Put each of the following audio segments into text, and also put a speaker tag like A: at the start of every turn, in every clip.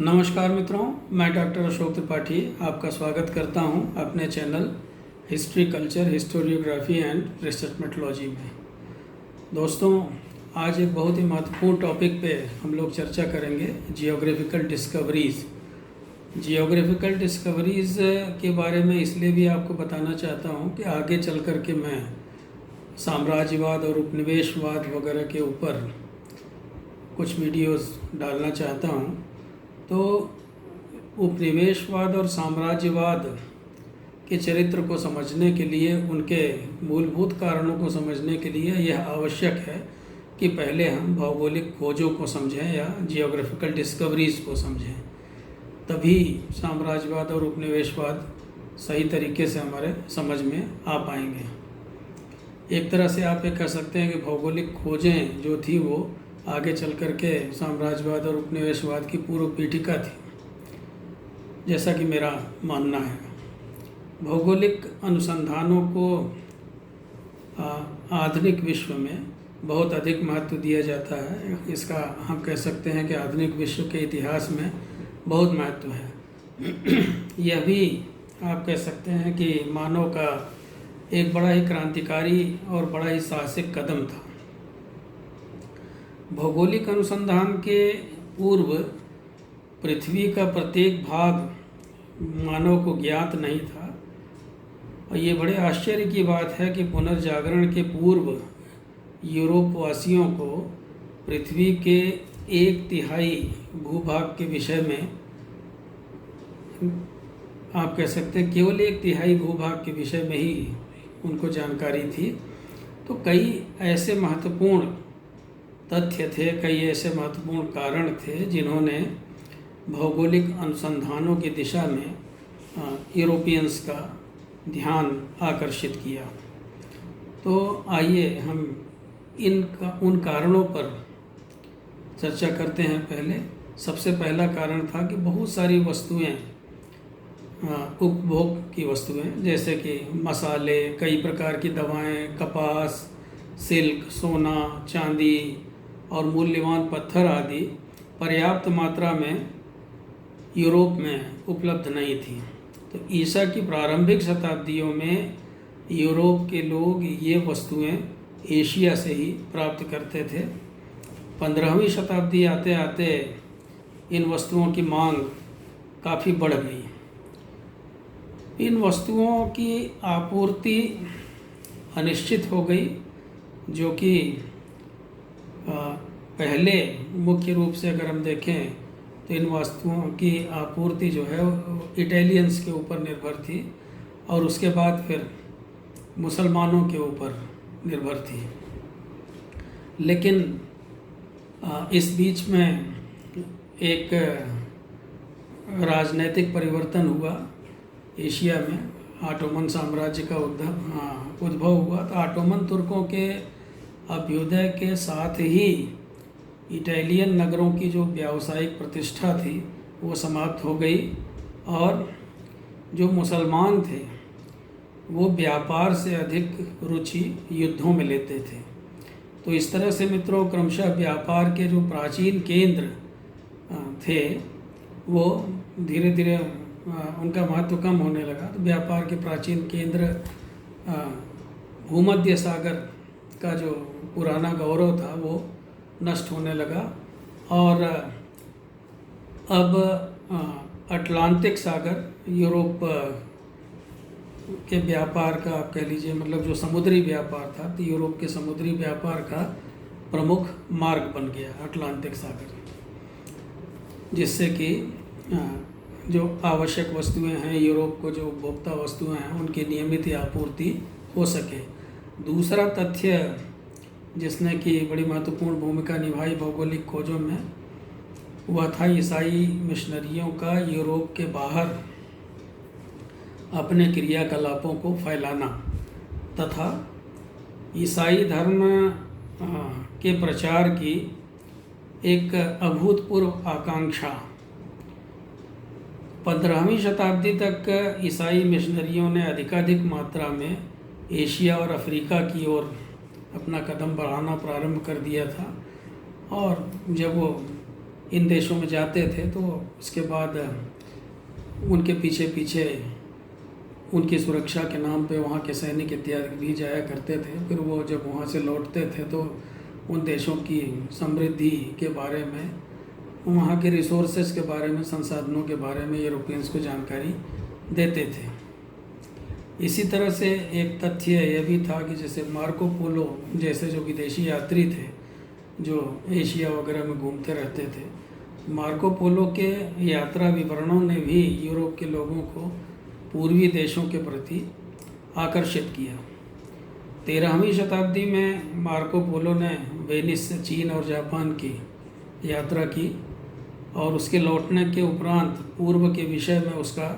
A: नमस्कार मित्रों, मैं डॉक्टर अशोक त्रिपाठी आपका स्वागत करता हूं अपने channel history culture historiography and research methodology में। दोस्तों, आज एक बहुत ही महत्वपूर्ण टॉपिक पे हम लोग चर्चा करेंगे, जियोग्राफिकल डिस्कवरीज़। जियोग्राफिकल डिस्कवरीज़ के बारे में इसलिए भी आपको बताना चाहता हूं कि आगे चल कर के मैं साम्राज्यवाद और उपनिवेशवाद वगैरह के ऊपर कुछ वीडियोस डालना चाहता हूं। तो उपनिवेशवाद और साम्राज्यवाद के चरित्र को समझने के लिए, उनके मूलभूत कारणों को समझने के लिए यह आवश्यक है कि पहले हम भौगोलिक खोजों को समझें या जियोग्राफिकल डिस्कवरीज़ को समझें। तभी साम्राज्यवाद और उपनिवेशवाद सही तरीके से हमारे समझ में आ पाएंगे। एक तरह से आप ये कह सकते हैं कि भौगोलिक खोजें जो थी वो आगे चल कर के साम्राज्यवाद और उपनिवेशवाद की पूर्व पीठिका थी, जैसा कि मेरा मानना है। भौगोलिक अनुसंधानों को आधुनिक विश्व में बहुत अधिक महत्व दिया जाता है। इसका हम कह सकते हैं कि आधुनिक विश्व के इतिहास में बहुत महत्व है। यह भी आप कह सकते हैं कि मानव का एक बड़ा ही क्रांतिकारी और बड़ा ही साहसिक कदम था। भौगोलिक अनुसंधान के पूर्व पृथ्वी का प्रत्येक भाग मानव को ज्ञात नहीं था। और ये बड़े आश्चर्य की बात है कि पुनर्जागरण के पूर्व यूरोपवासियों को पृथ्वी के 1/3 भूभाग के विषय में, आप कह सकते हैं केवल 1/3 भूभाग के विषय में ही उनको जानकारी थी। तो कई ऐसे महत्वपूर्ण तथ्य थे, कई ऐसे महत्वपूर्ण कारण थे जिन्होंने भौगोलिक अनुसंधानों की दिशा में यूरोपियंस का ध्यान आकर्षित किया। तो आइए हम उन कारणों पर चर्चा करते हैं। पहले सबसे पहला कारण था कि बहुत सारी वस्तुएं, उपभोग की वस्तुएं, जैसे कि मसाले, कई प्रकार की दवाएं, कपास, सिल्क, सोना, चांदी और मूल्यवान पत्थर आदि पर्याप्त मात्रा में यूरोप में उपलब्ध नहीं थी। तो ईसा की प्रारंभिक शताब्दियों में यूरोप के लोग ये वस्तुएं एशिया से ही प्राप्त करते थे। 15वीं शताब्दी आते आते इन वस्तुओं की मांग काफ़ी बढ़ गई। इन वस्तुओं की आपूर्ति अनिश्चित हो गई, जो कि पहले मुख्य रूप से अगर हम देखें तो इन वस्तुओं की आपूर्ति जो है इटालियंस के ऊपर निर्भर थी और उसके बाद फिर मुसलमानों के ऊपर निर्भर थी। लेकिन इस बीच में एक राजनैतिक परिवर्तन हुआ एशिया में। ऑटोमन साम्राज्य का उद्भव हुआ। तो ऑटोमन तुर्कों के अभ्युदय के साथ ही इटालियन नगरों की जो व्यावसायिक प्रतिष्ठा थी वो समाप्त हो गई और जो मुसलमान थे वो व्यापार से अधिक रुचि युद्धों में लेते थे। तो इस तरह से मित्रों, क्रमशः व्यापार के जो प्राचीन केंद्र थे वो धीरे धीरे उनका महत्व कम होने लगा। तो व्यापार के प्राचीन केंद्र भूमध्य सागर का जो पुराना गौरव था वो नष्ट होने लगा और अब अटलांटिक सागर यूरोप के व्यापार का, आप कह लीजिए, मतलब जो समुद्री व्यापार था, तो यूरोप के समुद्री व्यापार का प्रमुख मार्ग बन गया अटलांटिक सागर, जिससे कि जो आवश्यक वस्तुएं हैं, यूरोप को जो उपभोक्ता वस्तुएं हैं, उनकी नियमित आपूर्ति हो सके। दूसरा तथ्य जिसने कि बड़ी महत्वपूर्ण भूमिका निभाई भौगोलिक खोजों में, वह था ईसाई मिशनरियों का यूरोप के बाहर अपने क्रियाकलापों को फैलाना तथा ईसाई धर्म के प्रचार की एक अभूतपूर्व आकांक्षा। 15वीं शताब्दी तक ईसाई मिशनरियों ने अधिकाधिक मात्रा में एशिया और अफ्रीका की ओर अपना कदम बढ़ाना प्रारंभ कर दिया था। और जब वो इन देशों में जाते थे तो उसके बाद उनके पीछे पीछे उनकी सुरक्षा के नाम पे वहाँ के सैनिक इत्यादि भी जाया करते थे। फिर वो जब वहाँ से लौटते थे तो उन देशों की समृद्धि के बारे में, वहाँ के रिसोर्सेज के बारे में, संसाधनों के बारे में यूरोपियंस को जानकारी देते थे। इसी तरह से एक तथ्य यह भी था कि जैसे मार्को पोलो जैसे जो विदेशी यात्री थे जो एशिया वगैरह में घूमते रहते थे, मार्को पोलो के यात्रा विवरणों ने भी यूरोप के लोगों को पूर्वी देशों के प्रति आकर्षित किया। 13वीं शताब्दी में मार्को पोलो ने वेनिस से चीन और जापान की यात्रा की और उसके लौटने के उपरांत पूर्व के विषय में उसका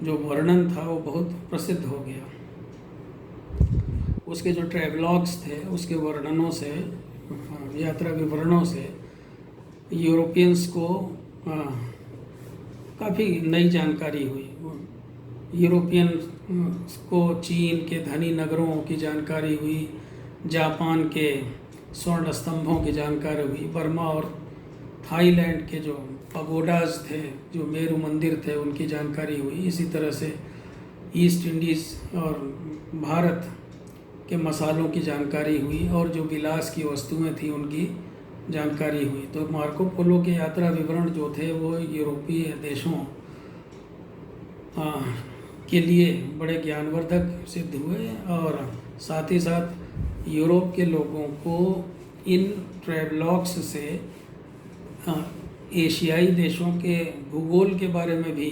A: जो वर्णन था वो बहुत प्रसिद्ध हो गया। उसके जो ट्रैवलॉग्स थे उसके वर्णनों से, यात्रा विवरणों से यूरोपियंस को काफ़ी नई जानकारी हुई। यूरोपियन को चीन के धनी नगरों की जानकारी हुई, जापान के स्वर्ण स्तंभों की जानकारी हुई, बर्मा और थाईलैंड के जो पगोडाज थे, जो मेरू मंदिर थे, उनकी जानकारी हुई। इसी तरह से ईस्ट इंडीज़ और भारत के मसालों की जानकारी हुई और जो विलास की वस्तुएं थी उनकी जानकारी हुई। तो मार्को पोलो के यात्रा विवरण जो थे वो यूरोपीय देशों के लिए बड़े ज्ञानवर्धक सिद्ध हुए और साथ ही साथ यूरोप के लोगों को इन ट्रैवलॉग्स से एशियाई देशों के भूगोल के बारे में भी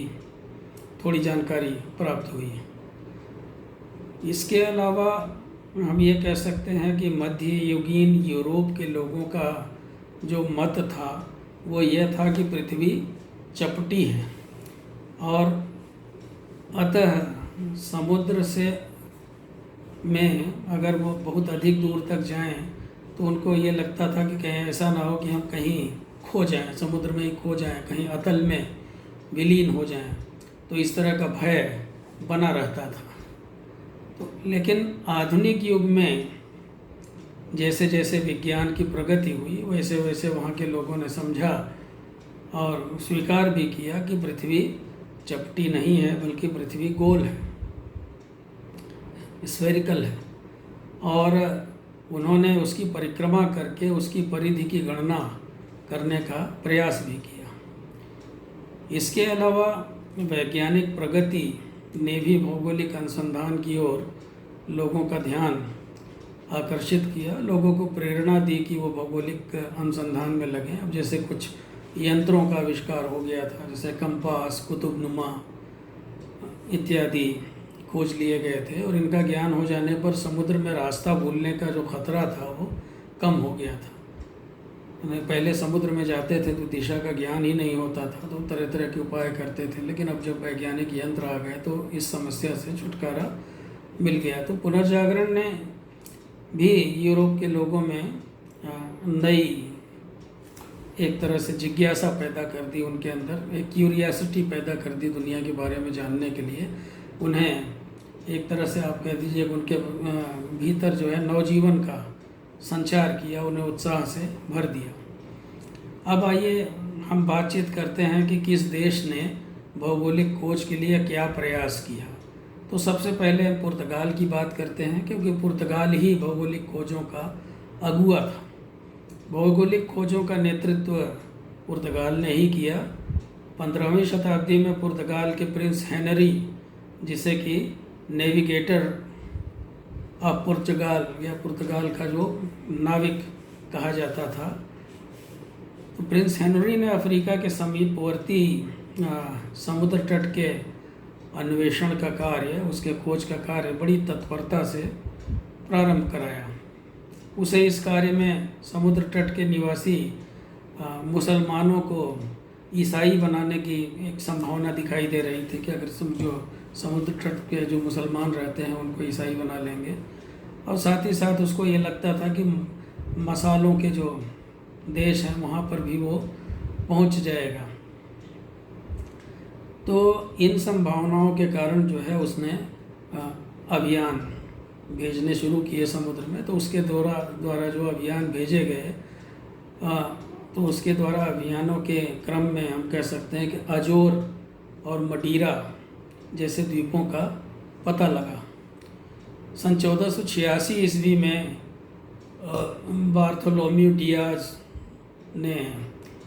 A: थोड़ी जानकारी प्राप्त हुई। इसके अलावा हम ये कह सकते हैं कि मध्ययुगीन यूरोप के लोगों का जो मत था वो यह था कि पृथ्वी चपटी है और अतः समुद्र से में अगर वो बहुत अधिक दूर तक जाएं तो उनको ये लगता था कि कहीं ऐसा ना हो कि हम कहीं खो जाएं, समुद्र में ही खो जाएं, कहीं अतल में विलीन हो जाएं। तो इस तरह का भय बना रहता था। तो लेकिन आधुनिक युग में जैसे जैसे विज्ञान की प्रगति हुई वैसे वैसे वहाँ के लोगों ने समझा और स्वीकार भी किया कि पृथ्वी चपटी नहीं है बल्कि पृथ्वी गोल है, स्फेरिकल है, और उन्होंने उसकी परिक्रमा करके उसकी परिधि की गणना करने का प्रयास भी किया। इसके अलावा वैज्ञानिक प्रगति ने भी भौगोलिक अनुसंधान की ओर लोगों का ध्यान आकर्षित किया, लोगों को प्रेरणा दी कि वो भौगोलिक अनुसंधान में लगें। अब जैसे कुछ यंत्रों का आविष्कार हो गया था, जैसे कंपास, कुतुबनुमा इत्यादि खोज लिए गए थे और इनका ज्ञान हो जाने पर समुद्र में रास्ता भूलने का जो खतरा था वो कम हो गया था। पहले समुद्र में जाते थे तो दिशा का ज्ञान ही नहीं होता था, तो तरह तरह के उपाय करते थे, लेकिन अब जब वैज्ञानिक यंत्र आ गए तो इस समस्या से छुटकारा मिल गया। तो पुनर्जागरण ने भी यूरोप के लोगों में नई एक तरह से जिज्ञासा पैदा कर दी, उनके अंदर एक क्यूरियासिटी पैदा कर दी दुनिया के बारे में जानने के लिए। उन्हें एक तरह से आप कह दीजिए उनके भीतर जो है नवजीवन का संचार किया, उन्हें उत्साह से भर दिया। अब आइए हम बातचीत करते हैं कि किस देश ने भौगोलिक खोज के लिए क्या प्रयास किया। तो सबसे पहले हम पुर्तगाल की बात करते हैं, क्योंकि पुर्तगाल ही भौगोलिक खोजों का अगुआ था। भौगोलिक खोजों का नेतृत्व पुर्तगाल ने ही किया। 15वीं शताब्दी में पुर्तगाल के प्रिंस हेनरी, जिसे कि नेविगेटर ऑफ पुर्तगाल या पुर्तगाल का जो नाविक कहा जाता था, तो प्रिंस हेनरी ने अफ्रीका के समीपवर्ती समुद्र तट के अन्वेषण का कार्य, उसके खोज का कार्य बड़ी तत्परता से प्रारंभ कराया। उसे इस कार्य में समुद्र तट के निवासी मुसलमानों को ईसाई बनाने की एक संभावना दिखाई दे रही थी कि अगर जो समुद्र तट के जो मुसलमान रहते हैं उनको ईसाई बना लेंगे, और साथ ही साथ उसको ये लगता था कि मसालों के जो देश हैं वहाँ पर भी वो पहुँच जाएगा। तो इन संभावनाओं के कारण जो है उसने अभियान भेजने शुरू किए समुद्र में। तो उसके द्वारा जो अभियान भेजे गए तो उसके द्वारा अभियानों के क्रम में हम कह सकते हैं कि अजोर और मडीरा जैसे द्वीपों का पता लगा। सन 1486 ईस्वी में बार्थोलोम्यू डियाज ने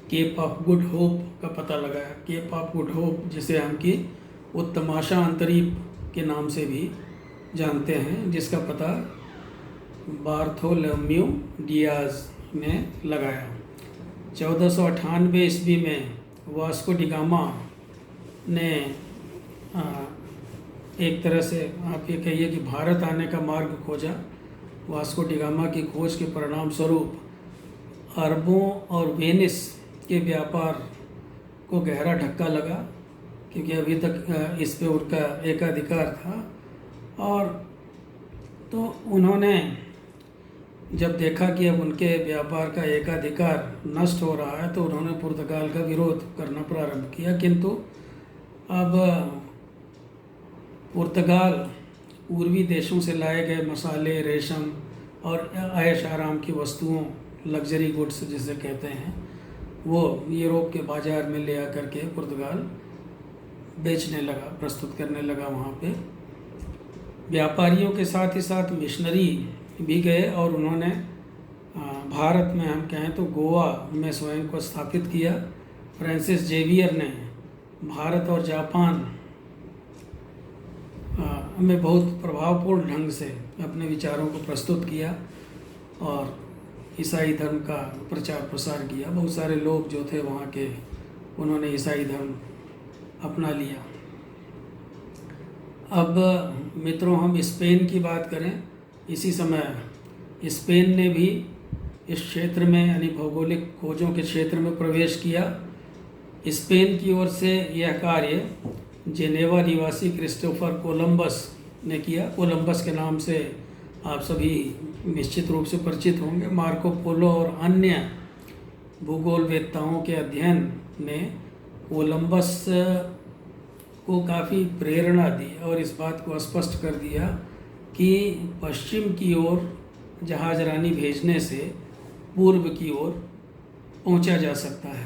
A: केप ऑफ गुड होप का पता लगाया। केप ऑफ गुड होप जिसे हम कि उत्तमाशा अंतरीप के नाम से भी जानते हैं, जिसका पता बार्थोलोम्यू डियाज ने लगाया। 1498 ईस्वी में वास्को डी गामा ने एक तरह से आप ये कहिए कि भारत आने का मार्ग खोजा। वास्को डी गामा की खोज के परिणाम स्वरूप अरबों और वेनिस के व्यापार को गहरा धक्का लगा, क्योंकि अभी तक इस पे उनका एकाधिकार था। और तो उन्होंने जब देखा कि अब उनके व्यापार का एकाधिकार नष्ट हो रहा है, तो उन्होंने पुर्तगाल का विरोध करना प्रारंभ किया। किंतु अब पुर्तगाल पूर्वी देशों से लाए गए मसाले, रेशम और ऐश आराम की वस्तुओं, लग्जरी गुड्स जिसे कहते हैं, वो यूरोप के बाज़ार में ले आकर के पुर्तगाल बेचने लगा, प्रस्तुत करने लगा। वहाँ पे व्यापारियों के साथ ही साथ मिशनरी भी गए और उन्होंने भारत में हम कहें तो गोवा में स्वयं को स्थापित किया। फ्रांसिस जेवियर ने भारत और जापान में बहुत प्रभावपूर्ण ढंग से अपने विचारों को प्रस्तुत किया और ईसाई धर्म का प्रचार प्रसार किया। बहुत सारे लोग जो थे वहाँ के, उन्होंने ईसाई धर्म अपना लिया। अब मित्रों, हम स्पेन की बात करें। इसी समय स्पेन ने भी इस क्षेत्र में यानी भौगोलिक खोजों के क्षेत्र में प्रवेश किया। स्पेन की ओर से यह कार्य जेनेवा निवासी क्रिस्टोफर कोलंबस ने किया। कोलंबस के नाम से आप सभी निश्चित रूप से परिचित होंगे। मार्को पोलो और अन्य भूगोलवेत्ताओं के अध्ययन ने कोलंबस को काफ़ी प्रेरणा दी और इस बात को स्पष्ट कर दिया कि पश्चिम की ओर जहाजरानी भेजने से पूर्व की ओर पहुंचा जा सकता है।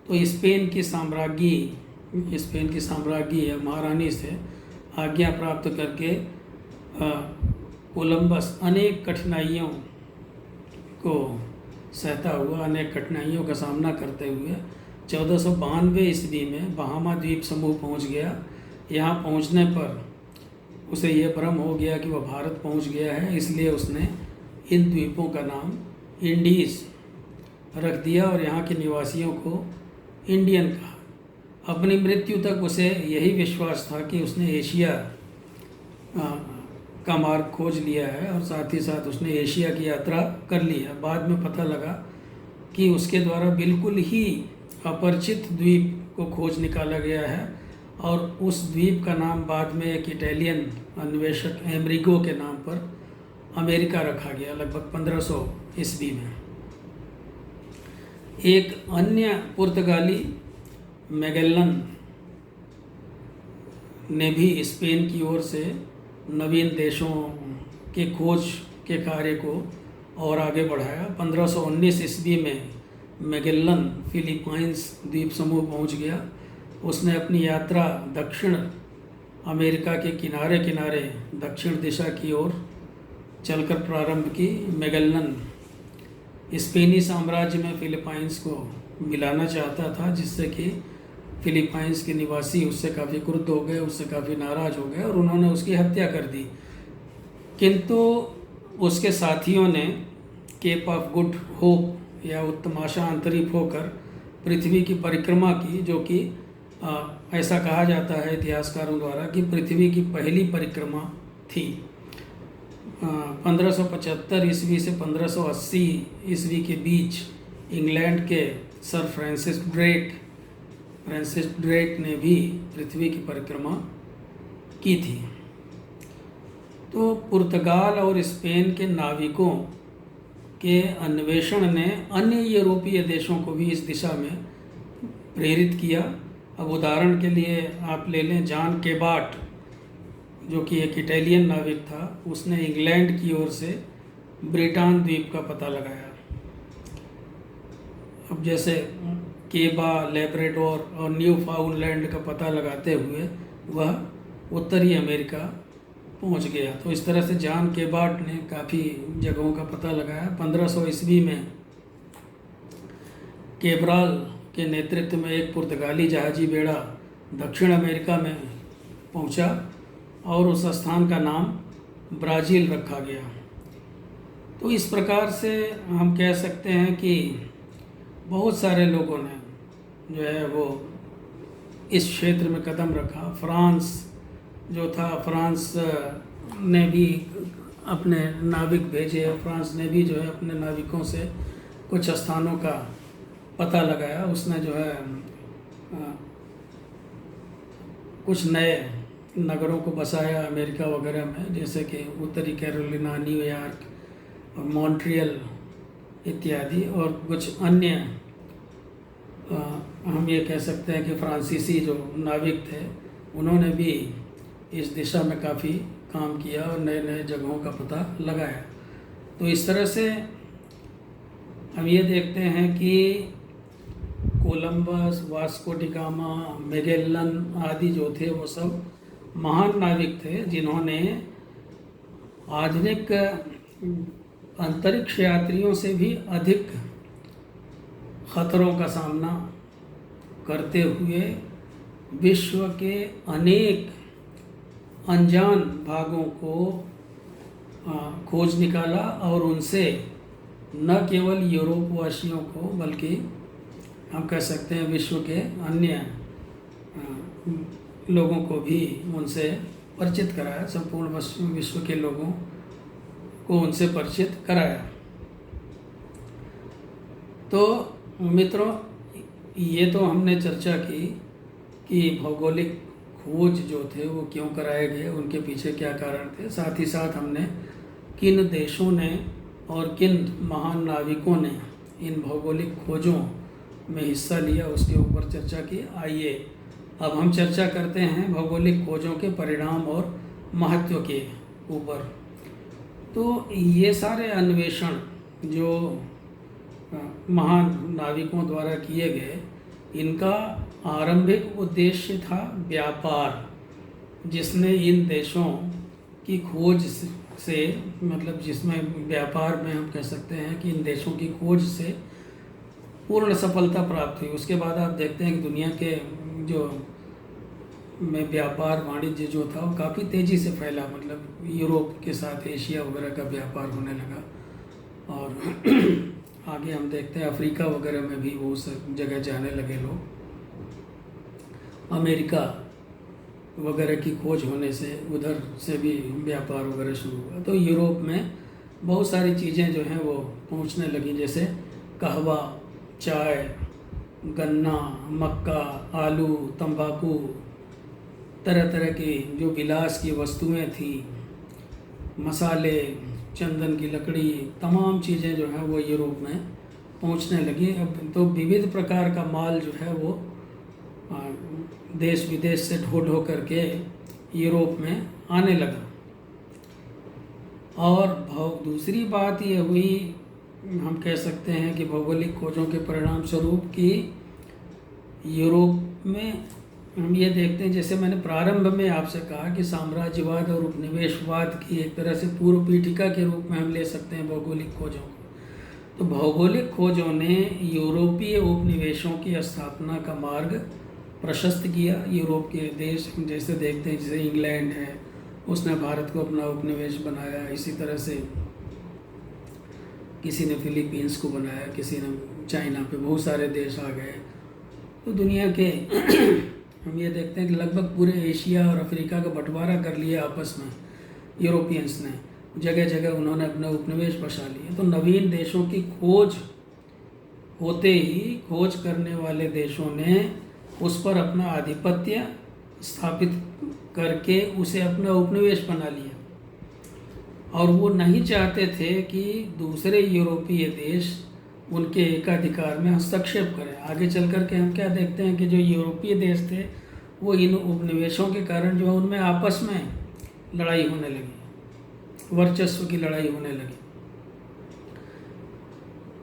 A: तो स्पेन की साम्राज्ञी या महारानी से आज्ञा प्राप्त करके कोलंबस अनेक कठिनाइयों को सहता हुआ, अनेक कठिनाइयों का सामना करते हुए 1492 ईस्वी में बहामा द्वीप समूह पहुंच गया। यहाँ पहुंचने पर उसे यह भ्रम हो गया कि वह भारत पहुंच गया है, इसलिए उसने इन द्वीपों का नाम इंडीज़ रख दिया और यहाँ के निवासियों को इंडियन कहा। अपनी मृत्यु तक उसे यही विश्वास था कि उसने एशिया का मार्ग खोज लिया है और साथ ही साथ उसने एशिया की यात्रा कर ली है। बाद में पता लगा कि उसके द्वारा बिल्कुल ही अपरिचित द्वीप को खोज निकाला गया है और उस द्वीप का नाम बाद में एक इटालियन अन्वेषक एमरिगो के नाम पर अमेरिका रखा गया, लगभग 1500 ईस्वी में। एक अन्य पुर्तगाली मैगेलन ने भी स्पेन की ओर से नवीन देशों के खोज के कार्य को और आगे बढ़ाया। 1519 ईस्वी में मैगेलन फिलीपाइंस द्वीप समूह पहुंच गया। उसने अपनी यात्रा दक्षिण अमेरिका के किनारे किनारे दक्षिण दिशा की ओर चलकर प्रारंभ की। मैगेलन स्पेनी साम्राज्य में फिलीपाइंस को मिलाना चाहता था, जिससे कि फिलीपाइंस के निवासी उससे काफ़ी क्रुद्ध हो गए, उससे काफ़ी नाराज़ हो गए और उन्होंने उसकी हत्या कर दी। किंतु उसके साथियों ने केप ऑफ गुड होप या उत्तमाशा अंतरिप होकर पृथ्वी की परिक्रमा की, जो कि ऐसा कहा जाता है इतिहासकारों द्वारा कि पृथ्वी की पहली परिक्रमा थी। 1575 ईस्वी से 1580 ईस्वी के बीच इंग्लैंड के सर फ्रांसिस ड्रेक ने भी पृथ्वी की परिक्रमा की थी। तो पुर्तगाल और स्पेन के नाविकों के अन्वेषण ने अन्य यूरोपीय देशों को भी इस दिशा में प्रेरित किया। अब उदाहरण के लिए आप ले लें जॉन केबाट, जो कि एक इटालियन नाविक था। उसने इंग्लैंड की ओर से ब्रिटान द्वीप का पता लगाया। अब जैसे केबा, लेब्राडोर और न्यू फाउंडलैंड का पता लगाते हुए वह उत्तरी अमेरिका पहुंच गया। तो इस तरह से जॉन केबार्ट ने काफ़ी जगहों का पता लगाया। 1500 ईस्वी में केब्राल के नेतृत्व में एक पुर्तगाली जहाजी बेड़ा दक्षिण अमेरिका में पहुंचा और उस स्थान का नाम ब्राज़ील रखा गया। तो इस प्रकार से हम कह सकते हैं कि बहुत सारे लोगों ने जो है वो इस क्षेत्र में कदम रखा। फ्रांस जो था, फ्रांस ने भी अपने नाविक भेजे। फ्रांस ने भी जो है अपने नाविकों से कुछ स्थानों का पता लगाया। उसने जो है कुछ नए नगरों को बसाया अमेरिका वगैरह में, जैसे कि उत्तरी कैरोलिना, न्यूयॉर्क और मॉन्ट्रियल इत्यादि। और कुछ अन्य हम ये कह सकते हैं कि फ्रांसीसी जो नाविक थे उन्होंने भी इस दिशा में काफ़ी काम किया और नए नए जगहों का पता लगाया। तो इस तरह से हम ये देखते हैं कि Columbus, Vasco D gamma, Magellan आदि जो थे वो सब महान नाविक थे जिन्होंने आधुनिक अंतरिक्ष यात्रियों से भी अधिक खतरों का सामना करते हुए विश्व के अनेक अनजान भागों को खोज निकाला और उनसे न केवल यूरोप वासियों को बल्कि हम कह सकते हैं विश्व के अन्य लोगों को भी उनसे परिचित कराया। संपूर्ण विश्व के लोगों को उनसे परिचित कराया। तो मित्रों, ये तो हमने चर्चा की कि भौगोलिक खोज जो थे वो क्यों कराए गए, उनके पीछे क्या कारण थे। साथ ही साथ हमने किन देशों ने और किन महान नाविकों ने इन भौगोलिक खोजों में हिस्सा लिया उसके ऊपर चर्चा की। आइए अब हम चर्चा करते हैं भौगोलिक खोजों के परिणाम और महत्व के ऊपर। तो ये सारे अन्वेषण जो महान नाविकों द्वारा किए गए, इनका आरंभिक उद्देश्य था व्यापार, जिसने इन देशों की खोज से मतलब जिसमें व्यापार में हम कह सकते हैं कि इन देशों की खोज से पूर्ण सफलता प्राप्त हुई। उसके बाद आप देखते हैं कि दुनिया के जो में व्यापार वाणिज्य जो था वो काफ़ी तेज़ी से फैला। मतलब यूरोप के साथ एशिया वगैरह का व्यापार होने लगा और आगे हम देखते हैं अफ्रीका वगैरह में भी वो सब जगह जाने लगे लोग। अमेरिका वगैरह की खोज होने से उधर से भी व्यापार वगैरह शुरू हुआ। तो यूरोप में बहुत सारी चीज़ें जो हैं वो पहुंचने लगी, जैसे कहवा, चाय, गन्ना, मक्का, आलू, तंबाकू, तरह तरह की जो विलास की वस्तुएं थी, मसाले, चंदन की लकड़ी, तमाम चीज़ें जो हैं वो यूरोप में पहुंचने लगी। अब तो विविध प्रकार का माल जो है वो देश विदेश से ढो करके यूरोप में आने लगा। और दूसरी बात ये हुई, हम कह सकते हैं कि भौगोलिक खोजों के परिणाम स्वरूप कि यूरोप में हम ये देखते हैं, जैसे मैंने प्रारंभ में आपसे कहा कि साम्राज्यवाद और उपनिवेशवाद की एक तरह से पूर्व पीठिका के रूप में हम ले सकते हैं भौगोलिक खोजों को। तो भौगोलिक खोजों ने यूरोपीय उपनिवेशों की स्थापना का मार्ग प्रशस्त किया। यूरोप के देश जैसे देखते हैं, जैसे इंग्लैंड है, उसने भारत को अपना उपनिवेश बनाया। इसी तरह से किसी ने फिलीपींस को बनाया, किसी ने चाइना पे, बहुत सारे देश आ गए। तो दुनिया के हम ये देखते हैं कि लगभग पूरे एशिया और अफ्रीका का बंटवारा कर लिया आपस में यूरोपियंस ने। जगह जगह उन्होंने अपने उपनिवेश बसा लिए। तो नवीन देशों की खोज होते ही खोज करने वाले देशों ने उस पर अपना आधिपत्य स्थापित करके उसे अपना उपनिवेश बना लिया। और वो नहीं चाहते थे कि दूसरे यूरोपीय देश उनके एकाधिकार में हस्तक्षेप करें। आगे चल कर के हम क्या देखते हैं कि जो यूरोपीय देश थे वो इन उपनिवेशों के कारण जो है उनमें आपस में लड़ाई होने लगी, वर्चस्व की लड़ाई होने लगी।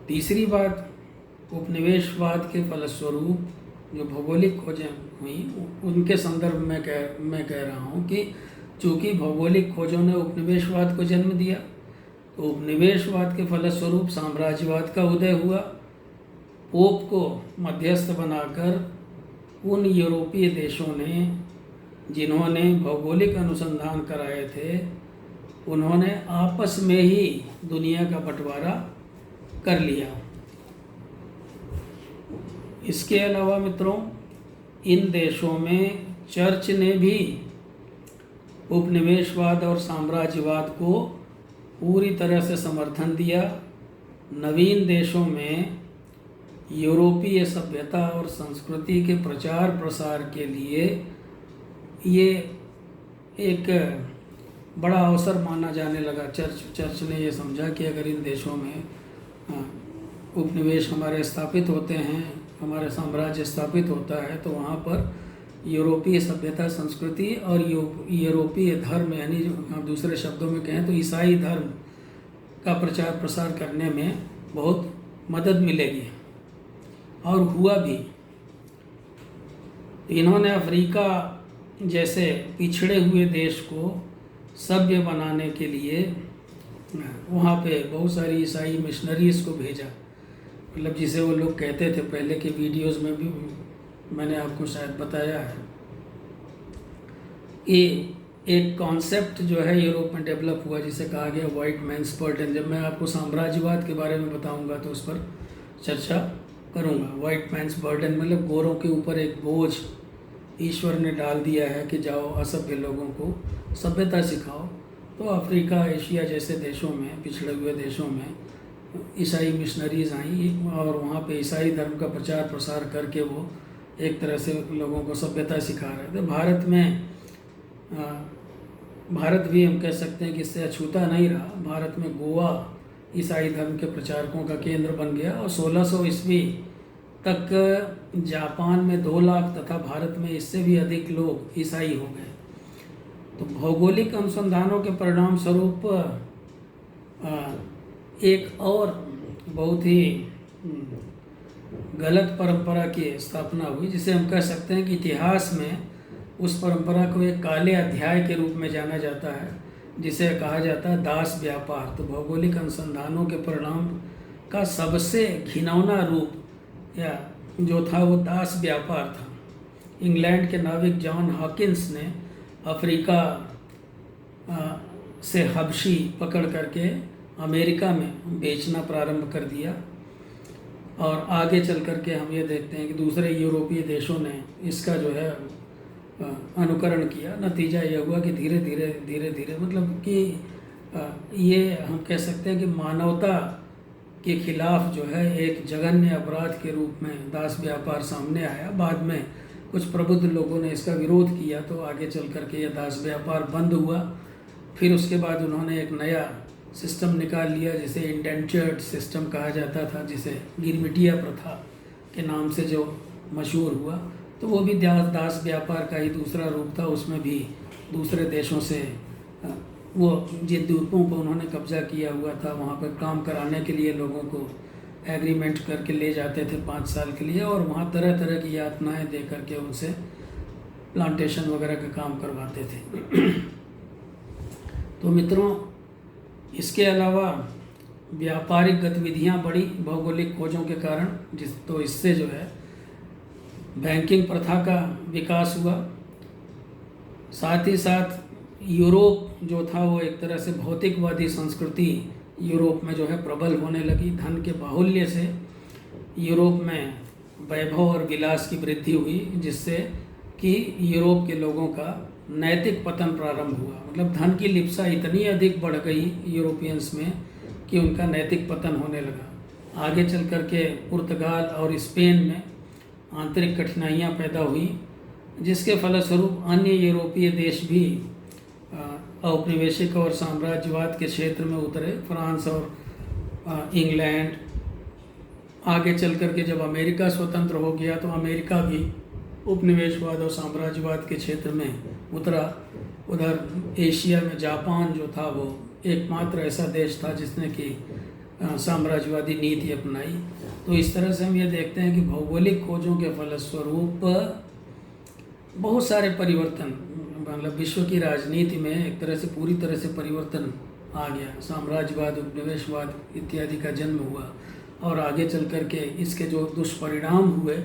A: तीसरी बात उपनिवेशवाद के फलस्वरूप जो भौगोलिक खोजें हुई उनके संदर्भ में मैं कह रहा हूँ कि चूँकि भौगोलिक खोजों ने उपनिवेशवाद को जन्म दिया, तो उपनिवेशवाद के फलस्वरूप साम्राज्यवाद का उदय हुआ। पोप को मध्यस्थ बनाकर उन यूरोपीय देशों ने जिन्होंने भौगोलिक अनुसंधान कराए थे, उन्होंने आपस में ही दुनिया का बंटवारा कर लिया। इसके अलावा मित्रों, इन देशों में चर्च ने भी उपनिवेशवाद और साम्राज्यवाद को पूरी तरह से समर्थन दिया। नवीन देशों में यूरोपीय सभ्यता और संस्कृति के प्रचार प्रसार के लिए ये एक बड़ा अवसर माना जाने लगा। चर्च ने ये समझा कि अगर इन देशों में उपनिवेश हमारे स्थापित होते हैं, हमारे साम्राज्य स्थापित होता है, तो वहाँ पर यूरोपीय सभ्यता, संस्कृति और यूरोपीय धर्म, यानी दूसरे शब्दों में कहें तो ईसाई धर्म का प्रचार प्रसार करने में बहुत मदद मिलेगी। और हुआ भी। इन्होंने अफ्रीका जैसे पिछड़े हुए देश को सभ्य बनाने के लिए वहाँ पे बहुत सारी ईसाई मिशनरीज़ को भेजा। मतलब जिसे वो लोग कहते थे, पहले के वीडियोस में भी मैंने आपको शायद बताया है कि एक कॉन्सेप्ट जो है यूरोप में डेवलप हुआ जिसे कहा गया वाइट मैन्स बर्डन। जब मैं आपको साम्राज्यवाद के बारे में बताऊंगा तो उस पर चर्चा करूंगा। वाइट मैन्स बर्डन मतलब गोरों के ऊपर एक बोझ ईश्वर ने डाल दिया है कि जाओ असभ्य लोगों को सभ्यता सिखाओ। तो अफ्रीका, एशिया जैसे देशों में, पिछड़े हुए देशों में ईसाई मिशनरीज़ आई और वहाँ पे ईसाई धर्म का प्रचार प्रसार करके वो एक तरह से लोगों को सभ्यता सिखा रहे थे। भारत भी हम कह सकते हैं कि इससे अछूता नहीं रहा। भारत में गोवा ईसाई धर्म के प्रचारकों का केंद्र बन गया और 1600 ईस्वी तक जापान में 2 लाख तथा भारत में इससे भी अधिक लोग ईसाई हो गए। तो भौगोलिक अनुसंधानों के परिणाम स्वरूप एक और बहुत ही गलत परंपरा की स्थापना हुई, जिसे हम कह सकते हैं कि इतिहास में उस परंपरा को एक काले अध्याय के रूप में जाना जाता है, जिसे कहा जाता है दास व्यापार। तो भौगोलिक अनुसंधानों के परिणाम का सबसे घिनौना रूप या जो था वो दास व्यापार था। इंग्लैंड के नाविक जॉन हॉकिंस ने अफ्रीका से हबशी पकड़ करके अमेरिका में बेचना प्रारंभ कर दिया और आगे चल करके हम ये देखते हैं कि दूसरे यूरोपीय देशों ने इसका जो है अनुकरण किया। नतीजा ये हुआ कि धीरे धीरे मतलब कि ये हम कह सकते हैं कि मानवता के खिलाफ जो है एक जघन्य अपराध के रूप में दास व्यापार सामने आया। बाद में कुछ प्रबुद्ध लोगों ने इसका विरोध किया तो आगे चल करके यह दास व्यापार बंद हुआ। फिर उसके बाद उन्होंने एक नया सिस्टम निकाल लिया जिसे इंडेंचर्ड सिस्टम कहा जाता था, जिसे गिरमिटिया प्रथा के नाम से जो मशहूर हुआ। तो वो भी दास व्यापार का ही दूसरा रूप था। उसमें भी दूसरे देशों से वो जिन द्वीपों पर उन्होंने कब्जा किया हुआ था वहाँ पर काम कराने के लिए लोगों को एग्रीमेंट करके ले जाते थे 5 साल के लिए, और वहाँ तरह तरह की यातनाएं दे करके उनसे प्लांटेशन वगैरह का काम करवाते थे। तो मित्रों, इसके अलावा व्यापारिक गतिविधियां बढ़ी भौगोलिक खोजों के कारण, तो इससे जो है बैंकिंग प्रथा का विकास हुआ। साथ ही साथ यूरोप जो था वो एक तरह से भौतिकवादी संस्कृति यूरोप में जो है प्रबल होने लगी। धन के बाहुल्य से यूरोप में वैभव और विलास की वृद्धि हुई, जिससे कि यूरोप के लोगों का नैतिक पतन प्रारंभ हुआ। मतलब धन की लिप्सा इतनी अधिक बढ़ गई यूरोपियंस में कि उनका नैतिक पतन होने लगा। आगे चल कर के पुर्तगाल और स्पेन में आंतरिक कठिनाइयाँ पैदा हुई, जिसके फलस्वरूप अन्य यूरोपीय देश भी औपनिवेशिक और साम्राज्यवाद के क्षेत्र में उतरे। फ्रांस और इंग्लैंड, आगे चल कर के जब अमेरिका स्वतंत्र हो गया तो अमेरिका भी उपनिवेशवाद और साम्राज्यवाद के क्षेत्र में उतरा। उधर एशिया में जापान जो था वो एकमात्र ऐसा देश था जिसने कि साम्राज्यवादी नीति अपनाई। तो इस तरह से हम ये देखते हैं कि भौगोलिक खोजों के फलस्वरूप बहुत सारे परिवर्तन, मतलब विश्व की राजनीति में एक तरह से पूरी तरह से परिवर्तन आ गया। साम्राज्यवाद, उपनिवेशवाद इत्यादि का जन्म हुआ और आगे चल कर के इसके जो दुष्परिणाम हुए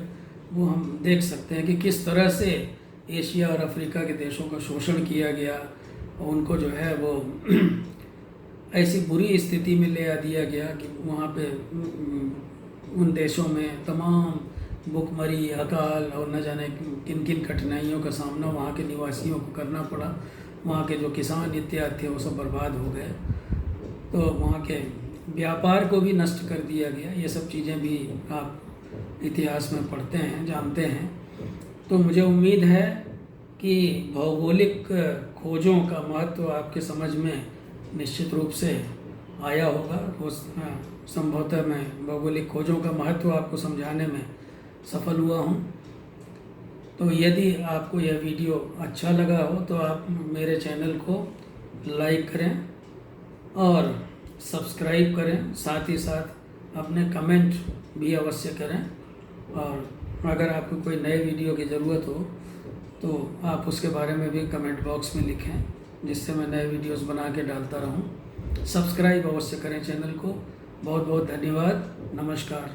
A: वो हम देख सकते हैं कि किस तरह से एशिया और अफ्रीका के देशों का शोषण किया गया और उनको जो है वो ऐसी बुरी स्थिति में ले आ दिया गया कि वहाँ पे उन देशों में तमाम भुखमरी, अकाल और न जाने किन किन कठिनाइयों का सामना वहाँ के निवासियों को करना पड़ा। वहाँ के जो किसान इत्यादि थे वो सब बर्बाद हो गए। तो वहाँ के व्यापार को भी नष्ट कर दिया गया। ये सब चीज़ें भी आप इतिहास में पढ़ते हैं, जानते हैं। तो मुझे उम्मीद है कि भौगोलिक खोजों का महत्व आपके समझ में निश्चित रूप से आया होगा। वो संभवतः मैं भौगोलिक खोजों का महत्व आपको समझाने में सफल हुआ हूँ। तो यदि आपको यह वीडियो अच्छा लगा हो तो आप मेरे चैनल को लाइक करें और सब्सक्राइब करें, साथ ही साथ अपने कमेंट भी अवश्य करें। और अगर आपको कोई नए वीडियो की ज़रूरत हो तो आप उसके बारे में भी कमेंट बॉक्स में लिखें, जिससे मैं नए वीडियोस बना के डालता रहूं। सब्सक्राइब अवश्य करें चैनल को। बहुत बहुत धन्यवाद। नमस्कार।